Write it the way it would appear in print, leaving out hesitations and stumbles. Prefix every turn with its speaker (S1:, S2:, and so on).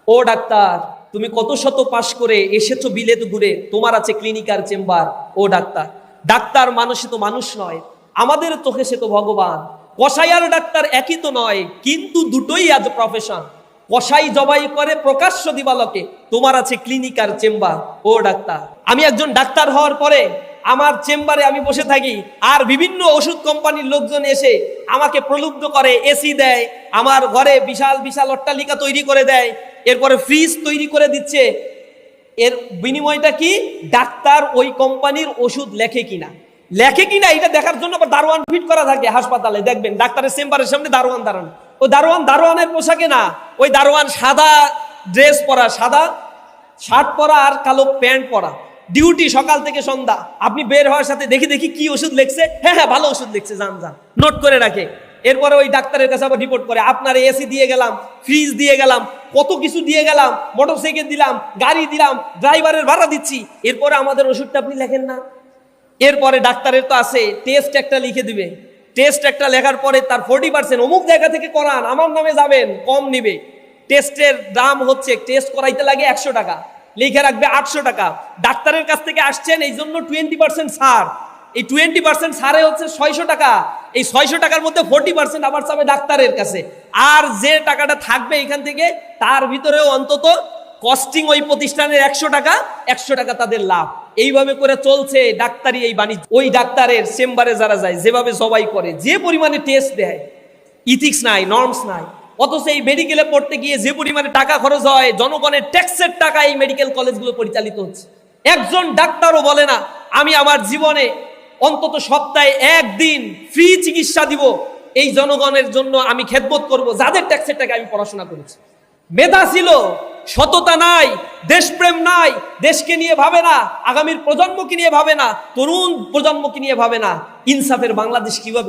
S1: ও doctor, তুমি কত শত পাশ করে এসেছো বিলেত ঘুরে, তোমার আছে ক্লিনিকার চেম্বার। ও ডাক্তার, ডাক্তার মানুষে তো মানুষ নয়, আমাদের চোখে সে তো ভগবান। কসাই আর ডাক্তার একই তো নয়, কিন্তু দুটোই আজ প্রফেশন। কসাই জবাই করে প্রকাশ্য দিবালকে, তোমার আছে ক্লিনিকার চেম্বার। ও ডাক্তার, আমি একজন ডাক্তার হওয়ার পরে আমার চেম্বারে আমি বসে থাকি, আর বিভিন্ন ওষুধ কোম্পানির লোকজন এসে আমাকে প্রলুব্ধ করে, এসি দেয়, আমার ঘরে বিশাল বিশাল অট্টালিকা তৈরি করে দেয়, এরপরে ফ্রিজ তৈরি করে দিচ্ছে। এর বিনিময়টা কি? ডাক্তার ওই কোম্পানির ওষুধ লেখে কিনা এটা দেখার জন্য আবার দারোয়ান ফিট করা থাকে হাসপাতালে। দেখবেন ডাক্তারের চেম্বারের সামনে দারোয়ান দাঁড়ানো। ও দারোয়ানের পোশাকে না, ওই দারোয়ান সাদা ড্রেস পরা, সাদা শার্ট পরা আর কালো প্যান্ট পরা, ডিউটি সকাল থেকে সন্ধ্যা। আপনি বের হওয়ার সাথে দেখি দেখি কি ওষুধ লিখছে, হ্যাঁ হ্যাঁ ভালো ওষুধ লিখছে, যান যান, নোট করে রাখে। এরপরে ওই ডাক্তারের কাছে আবার রিপোর্ট করে, আপনার এসি দিয়ে গেলাম, ফ্রিজ দিয়ে গেলাম, কত কিছু দিয়ে গেলাম, মোটরসাইকেল দিলাম, গাড়ি দিলাম, ড্রাইভারের ভাড়া দিচ্ছি, এরপরে আমাদের ওষুধটা আপনি লেখেন না। এরপরে ডাক্তারের তো আছে টেস্ট একটা লিখে দিবে, টেস্ট একটা লেখার পরে তার 40% অমুক জায়গা থেকে করান, আমার নামে যাবেন, কম নিবে। টেস্টের দাম হচ্ছে, টেস্ট করাইতে লাগে 100 টাকা, লিখে রাখবে 800 টাকা। ডাক্তারের কাছ থেকে আসছেন এই জন্য 20% ছাড়, এই 20% ছাড়ে হচ্ছে 600 টাকা। এই 600 টাকার মধ্যে 40% আবার যাবে ডাক্তারের কাছে, আর যে টাকাটা থাকবে এখান থেকে তার ভিতরেও অন্তত কস্টিং ওই প্রতিষ্ঠানের 100 টাকা তাদের লাভ। এইভাবে করে চলছে ডাক্তারি এই বাণিজ্য। ওই ডাক্তারের চেম্বারে যারা যায়, যেভাবে জবাই করে, যে পরিমাণে টেস্ট দেয়, ইথিক্স নাই, নর্মস নাই। অথচ এই মেডিকেলে পড়তে গিয়ে যে পরিমাণে টাকা খরচ হয়, জনগণের ট্যাক্সের টাকা এই মেডিকেল কলেজগুলো পরিচালিত হচ্ছে। একজন ডাক্তারও বলে না আমি আমার জীবনে অন্তত সপ্তাহে একদিন ফ্রি চিকিৎসা দিব, এই জনগণের জন্য আমি খেদমত করব, যাদের ট্যাক্সের টাকা আমি পড়াশোনা করেছি। মেধা ছিল, সততা নাই, দেশপ্রেম নাই, দেশকে নিয়ে ভাবে না, আগামীর প্রজন্মকে নিয়ে ভাবে না, তরুণ প্রজন্মকে নিয়ে ভাবে না। ইনসাফের বাংলাদেশ কিভাবে